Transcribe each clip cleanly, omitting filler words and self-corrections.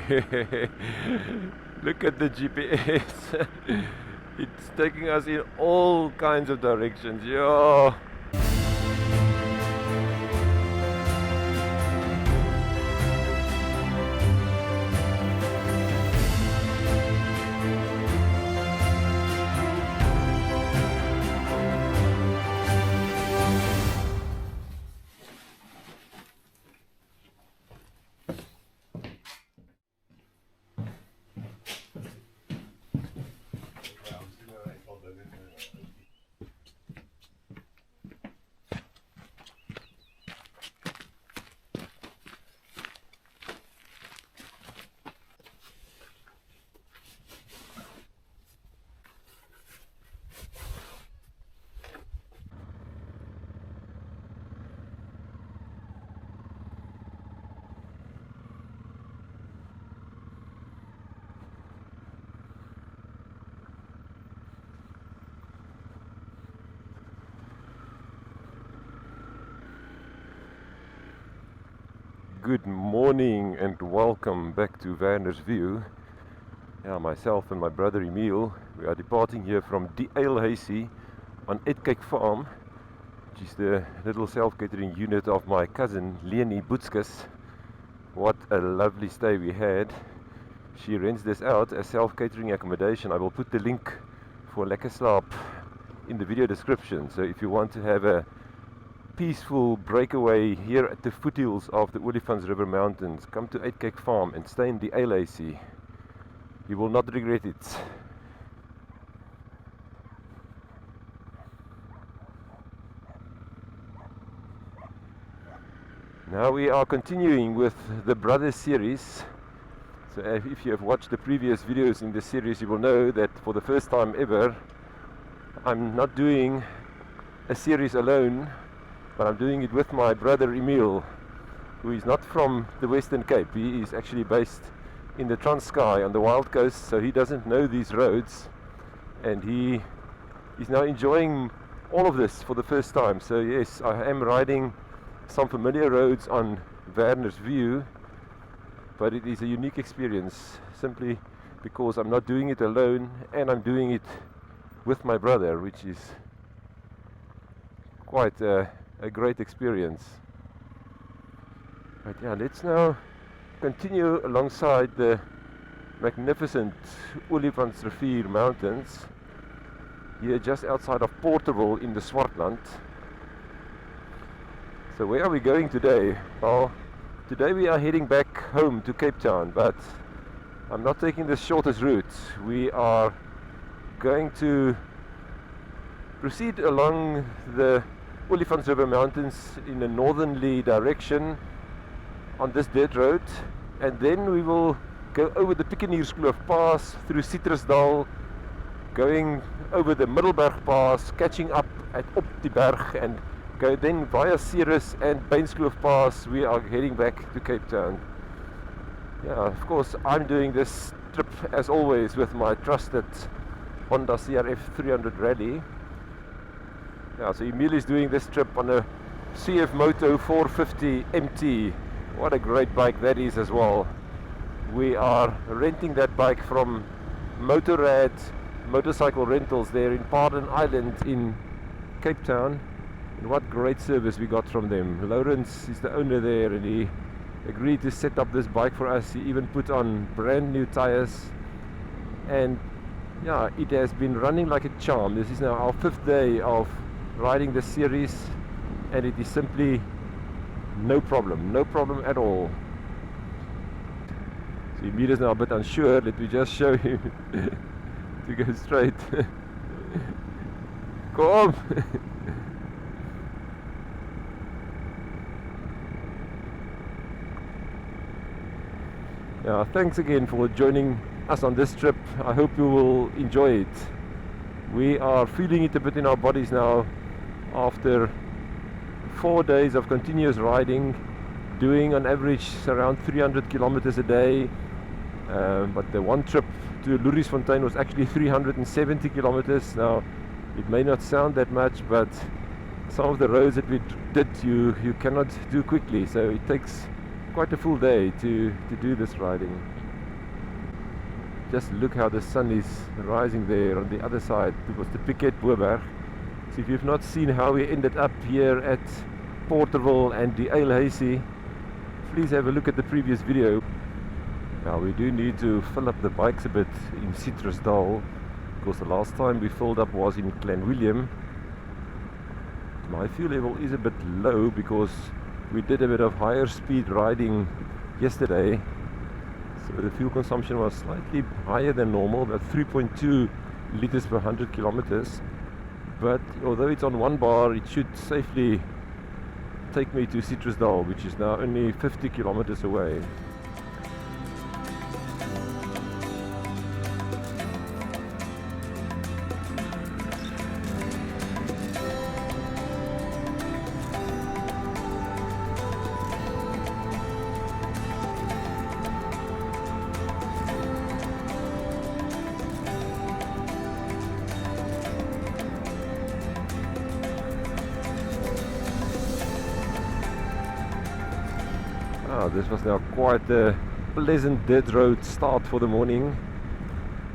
Look at the GPS. It's taking us in all kinds of directions. Yeah. Good morning and welcome back to Werner's View. Yeah, myself and my brother Emil, we are departing here from Die Uilhuisie on Uitkyk Farm, which is the little self-catering unit of my cousin Leonie Boetskus. What a lovely stay we had. She rents this out as self-catering accommodation. I will put the link for Lekker Slaap in the video description, so if you want to have a peaceful breakaway here at the foothills of the River Mountains, come to Uitkyk Farm and stay in Die Uilhuisie. You will not regret it. Now we are continuing with the Brothers series. So if you have watched the previous videos in this series, you will know that for the first time ever I'm not doing a series alone, but I'm doing it with my brother Emil, who is not from the Western Cape. He is actually based in the Transkei on the Wild Coast, so he doesn't know these roads, and he is now enjoying all of this for the first time. So yes, I am riding some familiar roads on Werner's View, but it is a unique experience simply because I'm not doing it alone and I'm doing it with my brother, which is quite a great experience. But yeah, let's now continue alongside the magnificent Olifantsrivier Mountains here just outside of Porterville in the Swartland. So where are we going today? Well, today we are heading back home to Cape Town, but I'm not taking the shortest route. We are going to proceed along the River Mountains in a northerly direction on this dirt road, and then we will go over the Piekenierskloof pass through Citrusdal, going over the Middelberg pass, catching up at Op die Berg, and go then via Ceres and Bainskloof pass. We are heading back to Cape Town. Yeah, of course I'm doing this trip as always with my trusted Honda CRF 300 Rally. Yeah, so Emil is doing this trip on a CFMoto 450 MT. What a great bike that is as well. We are renting that bike from Motorrad motorcycle rentals there in Pardon Island in Cape Town. And what great service we got from them. Lourens is the owner there, and he agreed to set up this bike for us. He even put on brand new tires, and yeah, it has been running like a charm. This is now our 5th day of riding this series, and it is simply no problem at all. So Emil is now a bit unsure. Let me just show him to go straight. Come. Yeah, thanks again for joining us on this trip. I hope you will enjoy it. We are feeling it a bit in our bodies now after 4 days of continuous riding, doing on average around 300 kilometers a day, but the one trip to Lourens was actually 370 kilometers. Now it may not sound that much, but some of the roads that we did you cannot do quickly, so it takes quite a full day to do this riding. just look how the sun is rising there on the other side towards the Piekenierskloof. So if you've not seen how we ended up here at Porterville and Die Uilhuisie, please have a look at the previous video. Now we do need to fill up the bikes a bit in Citrusdal, because the last time we filled up was in William. My fuel level is a bit low because we did a bit of higher speed riding yesterday, so the fuel consumption was slightly higher than normal, about 3.2 liters per 100 kilometers. But although it's on one bar, it should safely take me to Citrusdal, which is now only 50 kilometers away. This was now quite a pleasant dirt road start for the morning.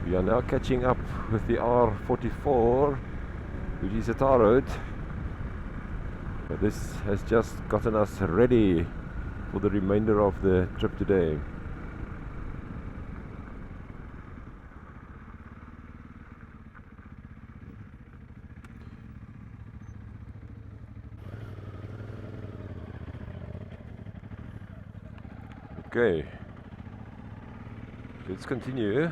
We are now catching up with the R44, which is a tar road. But this has just gotten us ready for the remainder of the trip today. Okay, let's continue.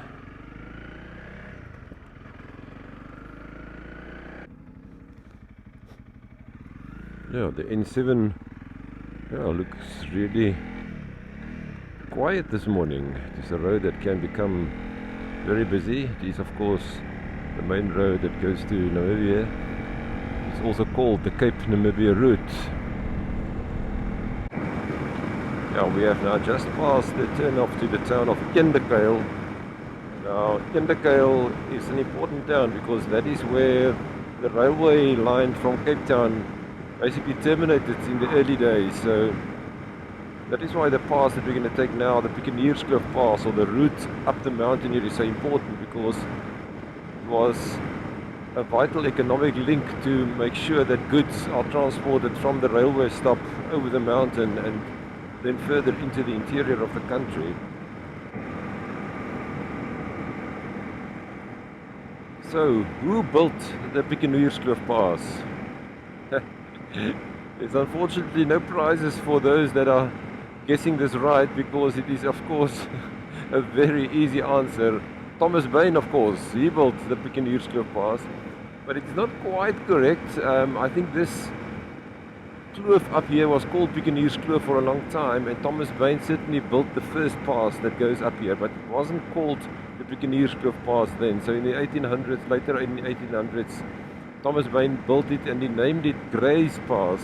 Yeah, the N7 looks really quiet this morning. It is a road that can become very busy. It is of course the main road that goes to Namibia. It's also called the Cape Namibia route. Yeah, we have now just passed the turn off to the town of Piekenierskloof. Now, Piekenierskloof is an important town because that is where the railway line from Cape Town basically terminated in the early days. So that is why the pass that we're going to take now, the Piekenierskloof pass, or the route up the mountain here, is so important, because it was a vital economic link to make sure that goods are transported from the railway stop over the mountain and then further into the interior of the country. So, who built the Piekenierskloof Pass? There's unfortunately no prizes for those that are guessing this right, because it is of course a very easy answer. Thomas Bain, of course, he built the Piekenierskloof Pass, but it's not quite correct. I think this kloof up here was called Piekenierskloof for a long time, and Thomas Bain certainly built the first pass that goes up here, but it wasn't called the Piekenierskloof Pass then. So in the 1800s, later in the 1800s, Thomas Bain built it and he named it Grey's Pass,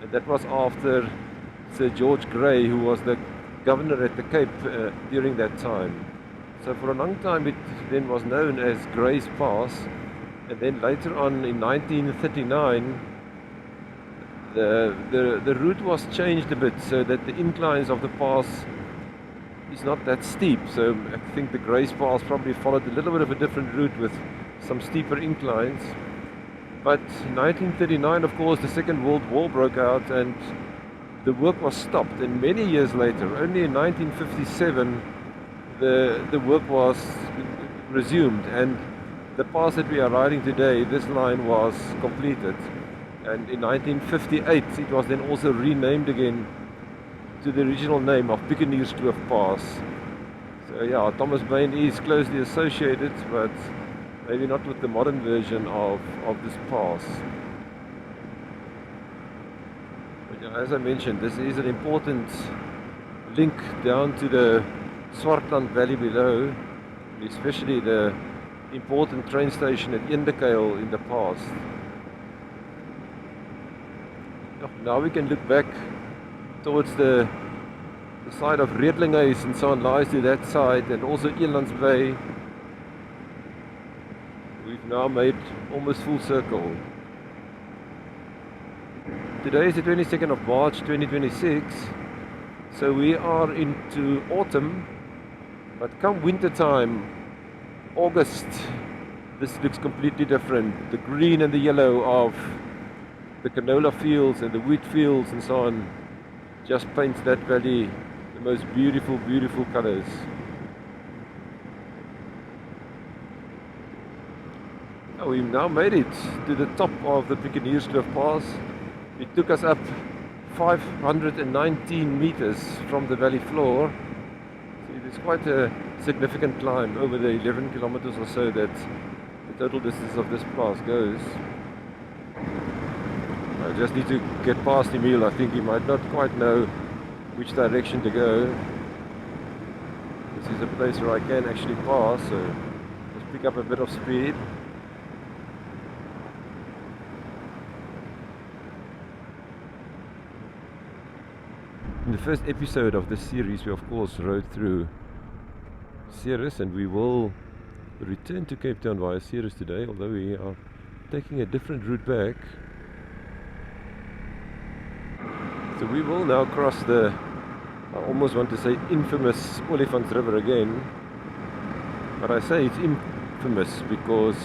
and that was after Sir George Grey, who was the governor at the Cape during that time. So for a long time it then was known as Grey's Pass, and then later on in 1939 the route was changed a bit so that the inclines of the pass is not that steep. So I think the Grey's Pass probably followed a little bit of a different route with some steeper inclines. But in 1939, of course, the Second World War broke out and the work was stopped. And many years later, only in 1957, the work was resumed. And the pass that we are riding today, this line was completed. And in 1958, it was then also renamed again to the original name of Piekenierskloof Pass. So yeah, Thomas Bain is closely associated, but maybe not with the modern version of this pass. But yeah, as I mentioned, this is an important link down to the Swartland Valley below, especially the important train station at Piekenierskloof in the past. Now we can look back towards the side of Redlinghuis and so on, lies to that side, and also Elands Bay. We've now made almost full circle. Today is the 22nd of March 2026, so we are into autumn, but come winter time August, this looks completely different. The green and the yellow of the canola fields and the wheat fields and so on just paints that valley the most beautiful, beautiful colors. Oh, we've now made it to the top of the Piekenierskloof pass. It took us up 519 meters from the valley floor. So it is quite a significant climb over the 11 kilometers or so that the total distance of this pass goes. I just need to get past Emil. I think he might not quite know which direction to go. This is a place where I can actually pass, so let's pick up a bit of speed. In the first episode of this series, we of course rode through Ceres, and we will return to Cape Town via Ceres today, although we are taking a different route back. So we will now cross the, I almost want to say infamous Olifants River again, but I say it's infamous because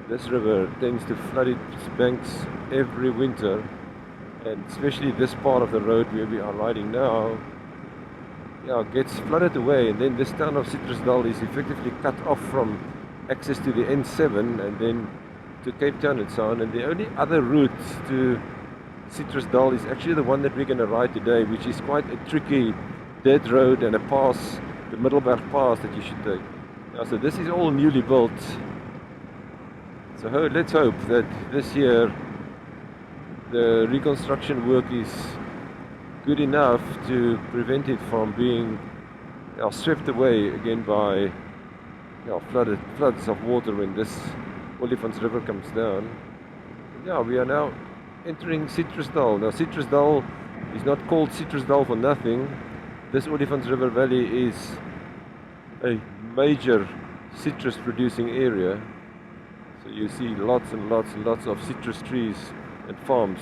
this river tends to flood its banks every winter. And especially this part of the road where we are riding now, gets flooded away, and then this town of Citrusdal is effectively cut off from access to the N7 and then to Cape Town and so on. And the only other route to Citrusdal is actually the one that we're going to ride today, which is quite a tricky dirt road and a pass, the Middelberg pass that you should take. So this is all newly built. So let's hope that this year the reconstruction work is good enough to prevent it from being swept away again by floods of water when this Olifants River comes down. We are now entering Citrusdal. Now Citrusdal is not called Citrusdal for nothing. This Olifants River Valley is a major citrus producing area. So you see lots and lots and lots of citrus trees and farms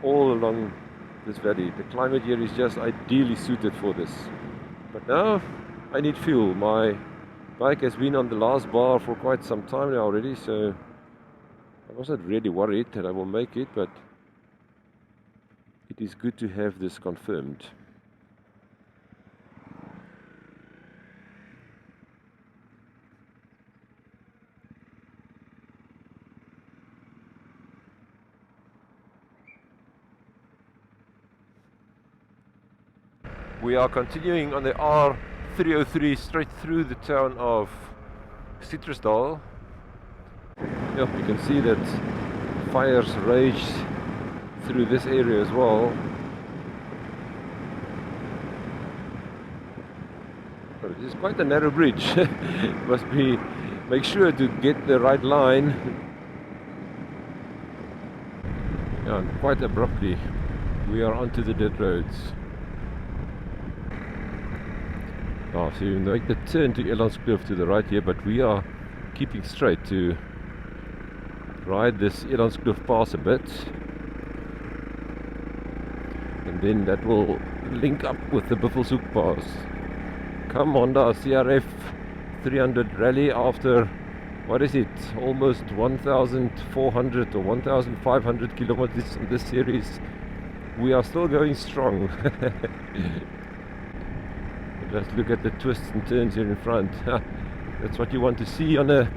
all along this valley. The climate here is just ideally suited for this. But now I need fuel. My bike has been on the last bar for quite some time now already, so I wasn't really worried that I will make it, but it is good to have this confirmed. We are continuing on the R303 straight through the town of Citrusdal. You can see that fires rage through this area as well. But it is quite a narrow bridge. Must be make sure to get the right line. And quite abruptly we are onto the dirt roads. So you make the turn to Bainskloof to the right here, but we are keeping straight to ride this Bainskloof pass a bit, and then that will link up with the Buffelshoek pass. Come Honda CRF 300 rally after, what is it, almost 1,400 or 1,500 kilometers in this series. We are still going strong. Just look at the twists and turns here in front. That's what you want to see on a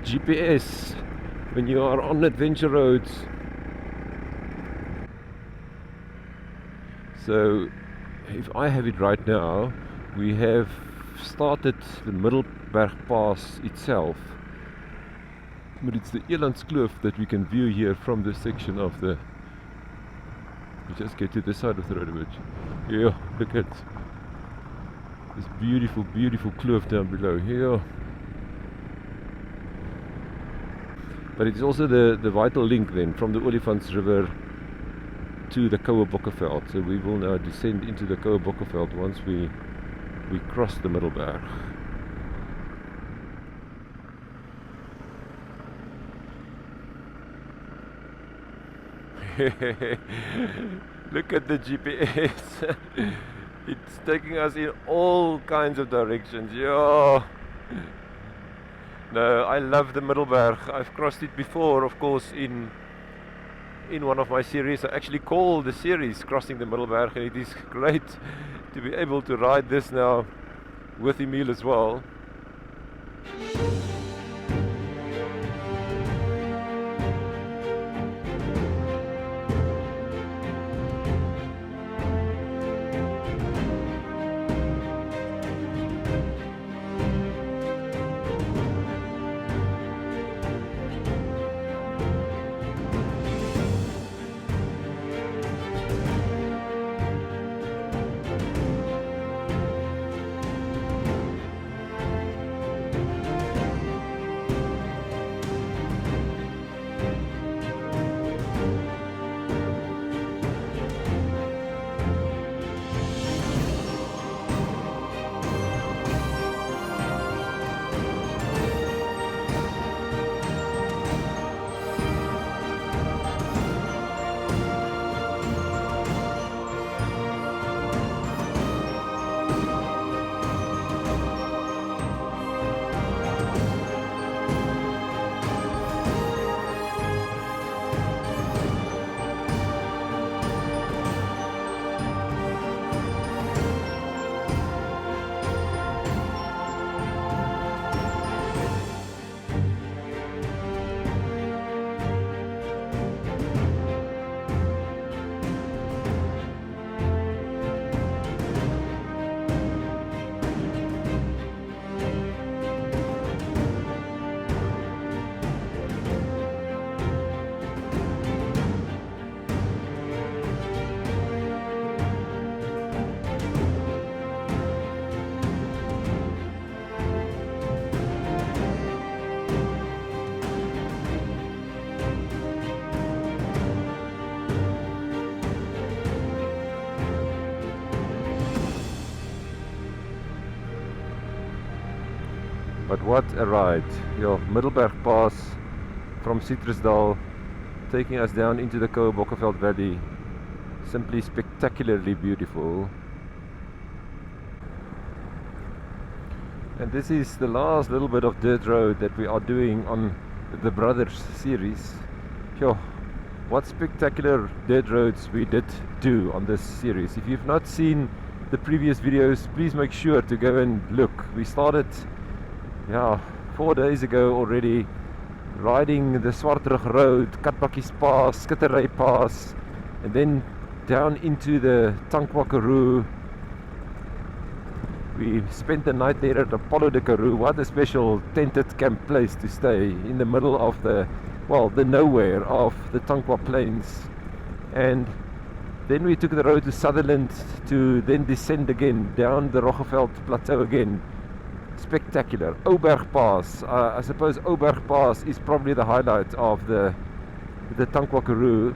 GPS when you are on adventure roads. So if I have it right now, we have started the Middelberg Pass itself, but it's the Bainskloof that we can view here from this section of the... We just get to this side of the road a bit. Yeah, look at this beautiful, beautiful kloof down below here. But it's also the vital link then from the Olifants River to the Bokkenveld. So we will now descend into the Bokkenveld once we cross the Middelberg. Look at the GPS. It's taking us in all kinds of directions. Yeah, No, I love the Middelberg. I've crossed it before, of course, in one of my series. I actually call the series Crossing the Middelberg, and it is great to be able to ride this now with Emil as well. But what a ride. Your Middelberg Pass from Citrusdal taking us down into the Bokkeveld Valley. Simply spectacularly beautiful. And this is the last little bit of dirt road that we are doing on the Brothers series. Yo, what spectacular dirt roads we did do on this series. If you've not seen the previous videos, please make sure to go and look. We started 4 days ago already, riding the Swartrug Road, Katbakkies Pass, Skittery Pass, and then down into the Tankwa Karoo. We spent the night there at Apollo de Karoo. What a special tented camp place to stay in the middle of the nowhere of the Tankwa Plains. And then we took the road to Sutherland to then descend again down the Roggeveld Plateau again. Spectacular. Oberg Pass. I suppose Oberg Pass is probably the highlight of the Tankwa Karoo.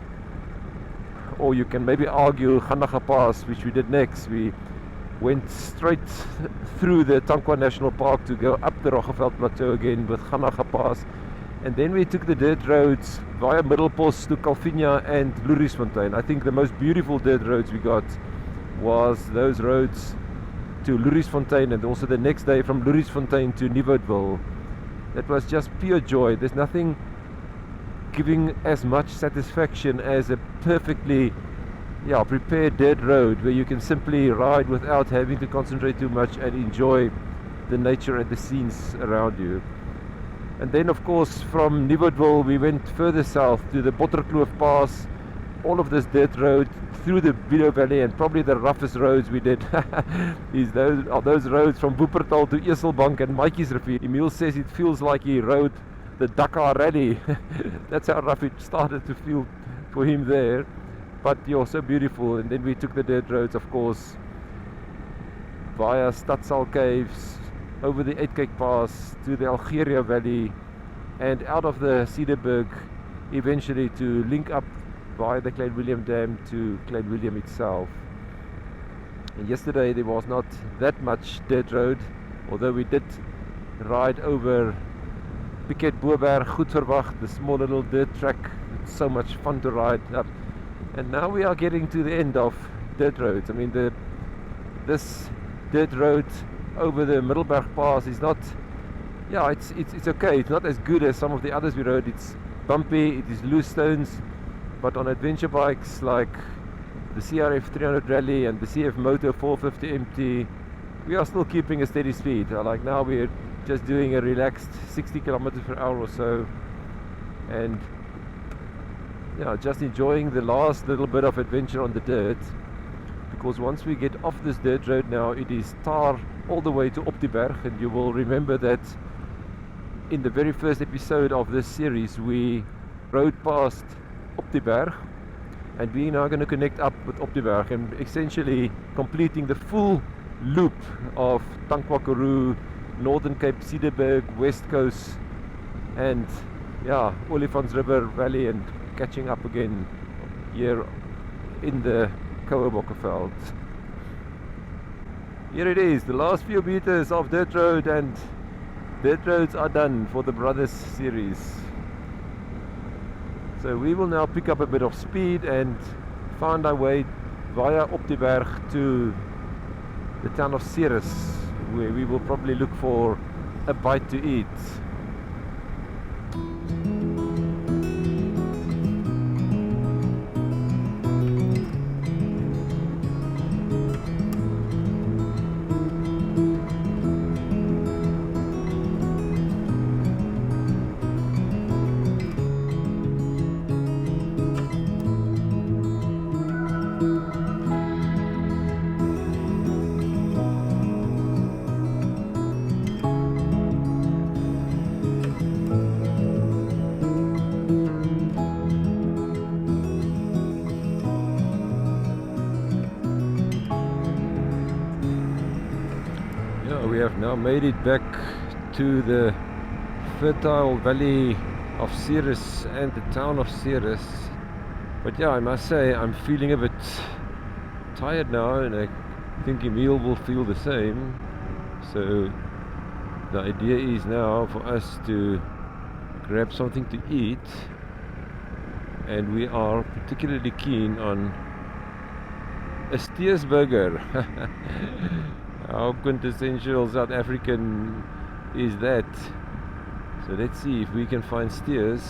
Or you can maybe argue Ghannaga Pass, which we did next. We went straight through the Tankwa National Park to go up the Roggeveld Plateau again with Ghannaga Pass. And then we took the dirt roads via Middelpost to Calvinia and Lourensfontein. I think the most beautiful dirt roads we got was those roads to Lourensfontein, and also the next day from Lourensfontein to Nieuwoudtville. That was just pure joy. There's nothing giving as much satisfaction as a perfectly prepared dirt road where you can simply ride without having to concentrate too much and enjoy the nature and the scenes around you. And then of course from Nieuwoudtville we went further south to the Botterkloof Pass. All of this dirt road through the Bido Valley, and probably the roughest roads we did is those roads from Wuppertal to Eselbank and Maatjiesrivier. Emil says it feels like he rode the Dakar Rally. That's how rough it started to feel for him there. But so beautiful. And then we took the dirt roads, of course, via Stadsal Caves, over the Uitkyk Pass to the Algeria Valley, and out of the Cederberg eventually to link up via the Klein Willem Dam to Klein Willem itself. And yesterday there was not that much dirt road, although we did ride over Piket Boerberg, Goed Verwacht, the small little dirt track. It's so much fun to ride up. And now we are getting to the end of dirt roads. I mean, this dirt road over the Middelberg Pass is not yeah, it's okay. It's not as good as some of the others we rode. It's bumpy, it is loose stones, but on adventure bikes like the CRF 300 Rally and the CFMoto 450 MT, we are still keeping a steady speed. Like now we're just doing a relaxed 60 kilometers per hour or so, and yeah, just enjoying the last little bit of adventure on the dirt, because once we get off this dirt road now, it is tar all the way to Middelberg. And you will remember that in the very first episode of this series we rode past Middelberg, and we're now going to connect up with Middelberg and essentially completing the full loop of Tankwa-Karoo, Northern Cape, Middelberg, West Coast, and yeah, Olifants River Valley, and catching up again here in the Kouwebokkenveld. Here it is, the last few meters of dirt road, and dirt roads are done for the Brothers series. So we will now pick up a bit of speed and find our way via Middelberg to the town of Ceres, where we will probably look for a bite to eat. We have now made it back to the fertile valley of Ceres and the town of Ceres. But yeah, I must say I'm feeling a bit tired now, and I think Emil will feel the same. So the idea is now for us to grab something to eat, and we are particularly keen on a steersburger. How quintessential South African is that? So let's see if we can find steers.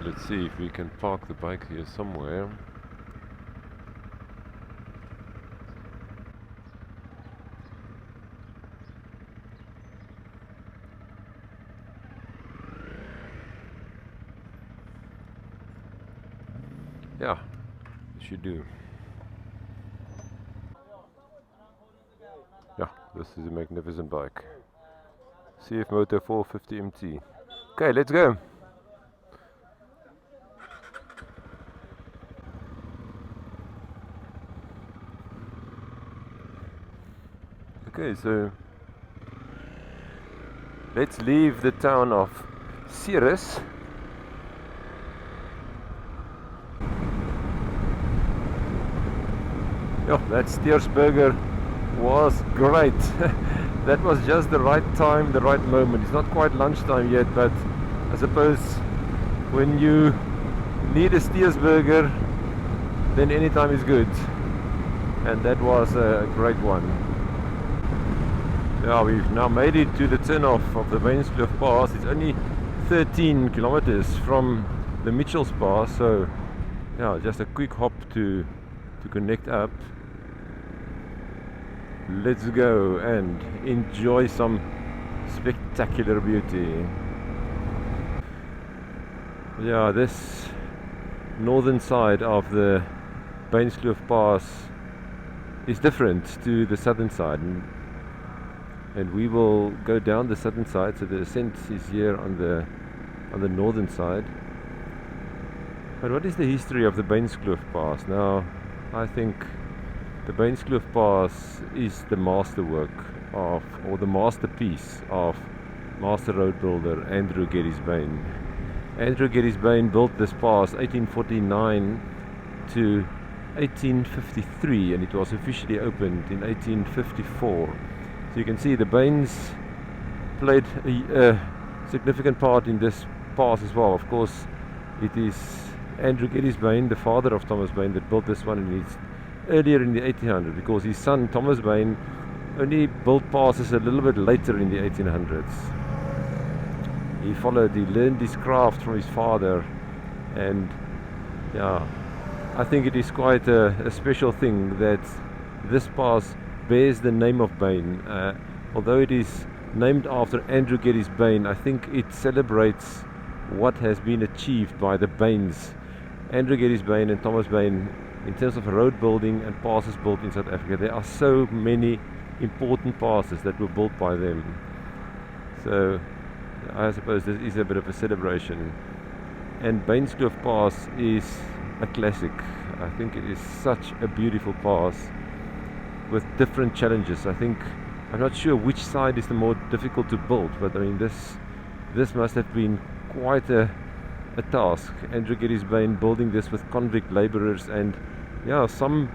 Let's see if we can park the bike here somewhere. Yeah, should do. Yeah, this is a magnificent bike. CFMoto 450 MT. Okay, let's go. Okay, so let's leave the town of Ceres. Yeah, that steersburger was great. That was just the right time, the right moment. It's not quite lunchtime yet, but I suppose when you need a steersburger, then any time is good. And that was a great one. Yeah, we've now made it to the turn-off of the Bainskloof Pass. It's only 13 kilometers from the Mitchells Pass, so yeah, just a quick hop to connect up. Let's go and enjoy some spectacular beauty. Yeah, this northern side of the Bainskloof Pass is different to the southern side, and we will go down the southern side, so the ascent is here on the northern side. But what is the history of the Bainskloof Pass? Now, I think the Bainskloof Pass is the masterwork of, or the masterpiece of, master road builder Andrew Geddes Bain. Andrew Geddes Bain built this pass 1849 to 1853, and it was officially opened in 1854. So you can see the Bains played a significant part in this pass as well. Of course, it is Andrew Geddes Bain, the father of Thomas Bain, that built this one, and earlier in the 1800s, because his son Thomas Bain only built passes a little bit later in the 1800s. He learned his craft from his father, and yeah, I think it is quite a special thing that this pass bears the name of Bain. Although it is named after Andrew Geddes Bain, I think it celebrates what has been achieved by the Bains, Andrew Geddes Bain and Thomas Bain, in terms of road building and passes built in South Africa. There are so many important passes that were built by them. So I suppose this is a bit of a celebration. And Bainskloof Pass is a classic. I think it is such a beautiful pass with different challenges. I'm not sure which side is the more difficult to build, but I mean this must have been quite a task. Andrew Geddes Bain building this with convict labourers, and yeah, some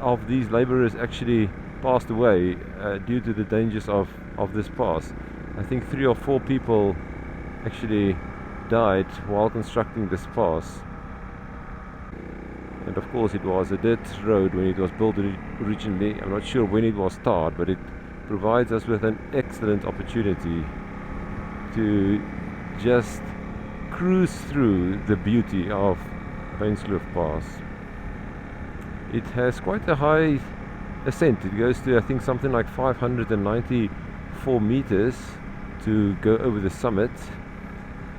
of these labourers actually passed away due to the dangers of this pass. I think 3 or 4 people actually died while constructing this pass. And of course it was a dirt road when it was built originally. I'm not sure when it was tarred, but it provides us with an excellent opportunity to just cruise through the beauty of Bainskloof Pass. It has quite a high ascent. It goes to, I think, something like 594 meters to go over the summit,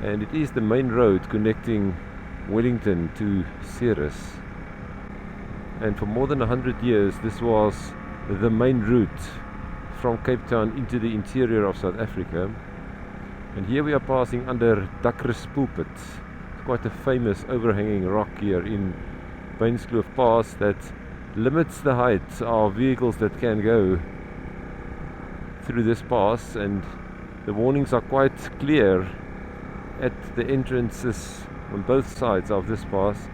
and it is the main road connecting Wellington to Ceres. And for more than 100 years this was the main route from Cape Town into the interior of South Africa. And here we are passing under Ceres Pulpit. It's quite a famous overhanging rock here in Bainskloof Pass that limits the height of vehicles that can go through this pass, and the warnings are quite clear at the entrances on both sides of this pass.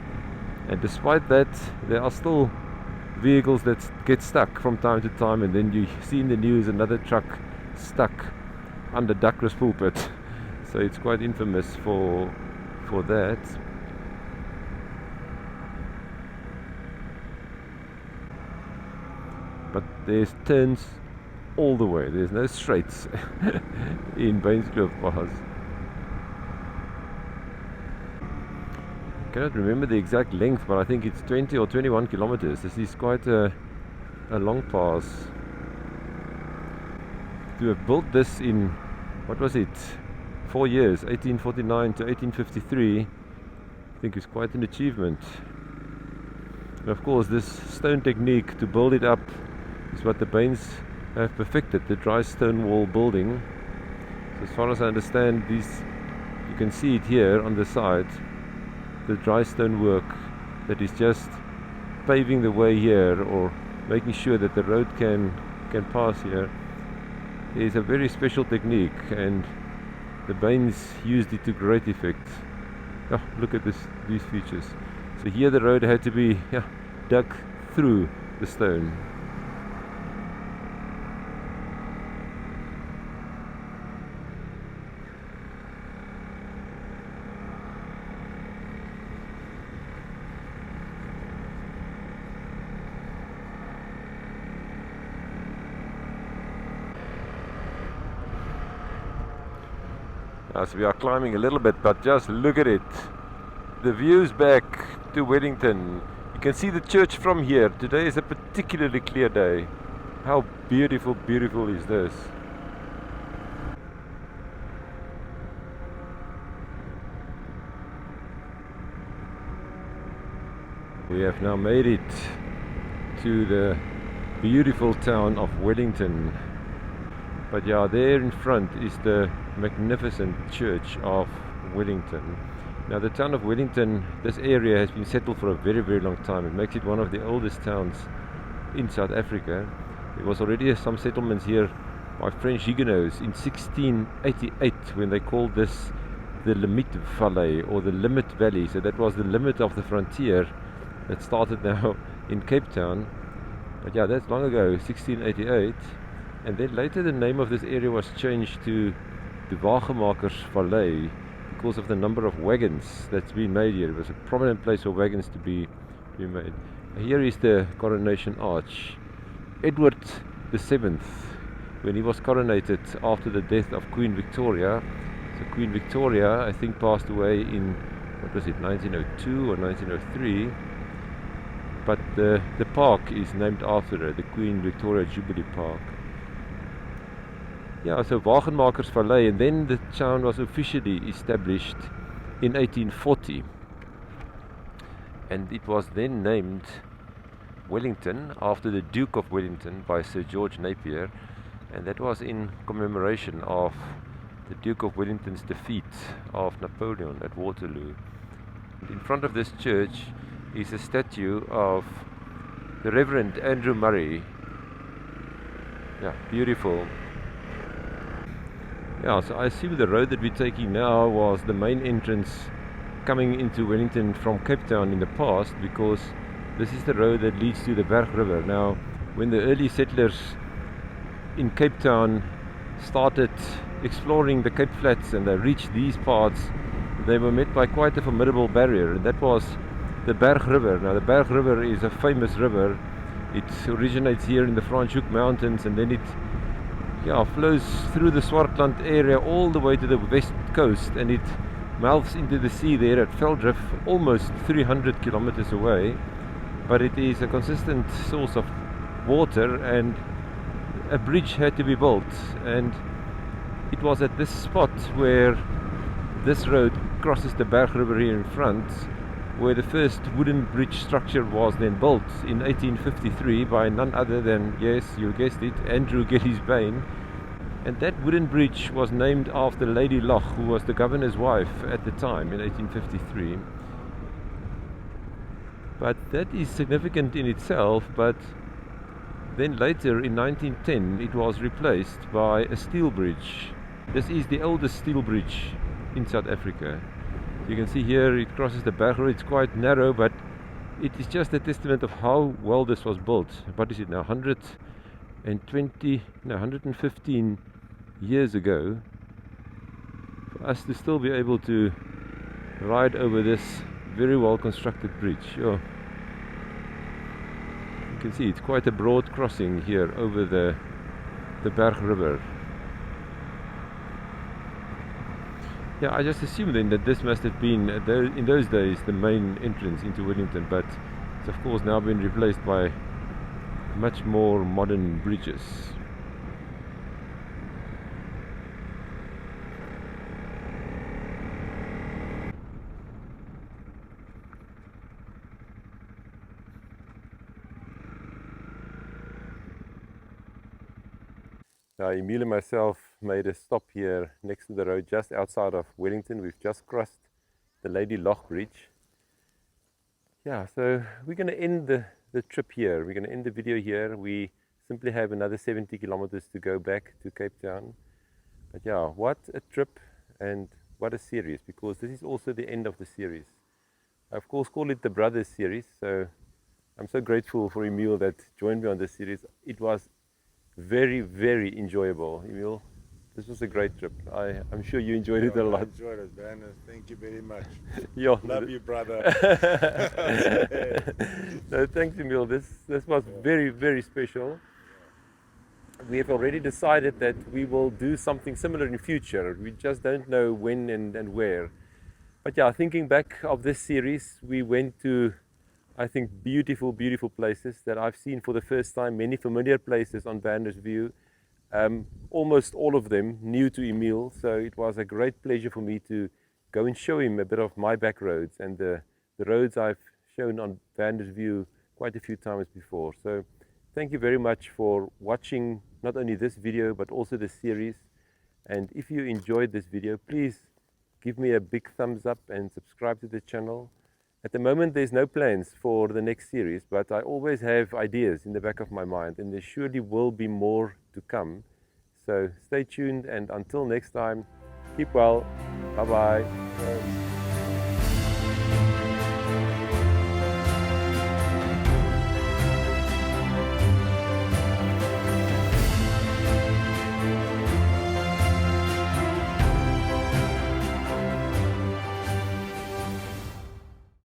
And despite that, there are still vehicles that get stuck from time to time, and then you see in the news another truck stuck under Ceres Pulpit. So it's quite infamous for that. But there's turns all the way. There's no straights in Bainskloof Pass. I cannot remember the exact length, but I think it's 20 or 21 kilometers. This is quite a long pass. To have built this in, what was it, 4 years, 1849 to 1853, I think is quite an achievement. And of course this stone technique to build it up is what the Bains have perfected, the dry stone wall building. So as far as I understand, these, you can see it here on the side, the dry stone work that is just paving the way here, or making sure that the road can pass here, is a very special technique, and the Bains used it to great effect. Oh, look at these features. So here the road had to be dug through the stone. So we are climbing a little bit, but just look at it. The views back to Wellington. You can see the church from here. Today is a particularly clear day. How beautiful, beautiful is this? We have now made it to the beautiful town of Wellington. But yeah, there in front is the magnificent church of Wellington. Now the town of Wellington, this area has been settled for a very, very long time. It makes it one of the oldest towns in South Africa. There was already some settlements here by French Huguenots in 1688, when they called this the Limite Valley, or the Limit Valley. So that was the limit of the frontier that started now in Cape Town. But yeah, that's long ago, 1688. And then later the name of this area was changed to the Wagenmakers Valley because of the number of wagons that's been made here. It was a prominent place for wagons to be made. Here is the coronation arch. Edward VII, when he was coronated after the death of Queen Victoria. So Queen Victoria, I think, passed away in, what was it, 1902 or 1903. But the park is named after her, the Queen Victoria Jubilee Park. Yeah, so Wagenmakersvallei, and then the town was officially established in 1840. And it was then named Wellington after the Duke of Wellington by Sir George Napier, and that was in commemoration of the Duke of Wellington's defeat of Napoleon at Waterloo. And in front of this church is a statue of the Reverend Andrew Murray. Yeah, beautiful. Yeah, so I assume the road that we're taking now was the main entrance coming into Wellington from Cape Town in the past, because this is the road that leads to the Berg River. Now, when the early settlers in Cape Town started exploring the Cape Flats and they reached these parts, they were met by quite a formidable barrier, and that was the Berg River. Now, the Berg River is a famous river. It originates here in the Franschhoek Mountains, and then it flows through the Swartland area all the way to the west coast, and it melts into the sea there at Veldrift, almost 300 kilometers away. But it is a consistent source of water, and a bridge had to be built, and it was at this spot where this road crosses the Berg River here in front, where the first wooden bridge structure was then built in 1853 by none other than, yes, you guessed it, Andrew Bain. And that wooden bridge was named after Lady Loch, who was the governor's wife at the time in 1853. But that is significant in itself. But then later in 1910 it was replaced by a steel bridge. This is the oldest steel bridge in South Africa. You can see here it crosses the Berg River. It's quite narrow, but it is just a testament of how well this was built. What is it now, 115 years ago, for us to still be able to ride over this very well constructed bridge. You can see it's quite a broad crossing here over the Berg River. Yeah, I just assumed then that this must have been, in those days, the main entrance into Wellington, but it's of course now been replaced by much more modern bridges. Now, Emil and myself made a stop here next to the road just outside of Wellington. We've just crossed the Lady Loch Bridge. Yeah, so we're going to end the trip here. We're going to end the video here. We simply have another 70 kilometers to go back to Cape Town. But yeah, what a trip and what a series, because this is also the end of the series. I of course call it the Brothers series, so I'm so grateful for Emil that joined me on this series. It was very, very enjoyable. Emil, this was a great trip. I'm sure you enjoyed it a lot. I enjoyed it, man. Thank you very much. Yeah. Love you, brother. No, thanks, Emil. This was very, very special. We have already decided that we will do something similar in future. We just don't know when and where. But yeah, thinking back of this series, we went to, I think, beautiful, beautiful places that I've seen for the first time, many familiar places on Vander's View, almost all of them new to Emil, so it was a great pleasure for me to go and show him a bit of my back roads and the roads I've shown on Vander's View quite a few times before. So thank you very much for watching not only this video but also the series, and if you enjoyed this video, please give me a big thumbs up and subscribe to the channel. At the moment, there's no plans for the next series, but I always have ideas in the back of my mind, and there surely will be more to come. So stay tuned, and until next time, keep well. Bye-bye.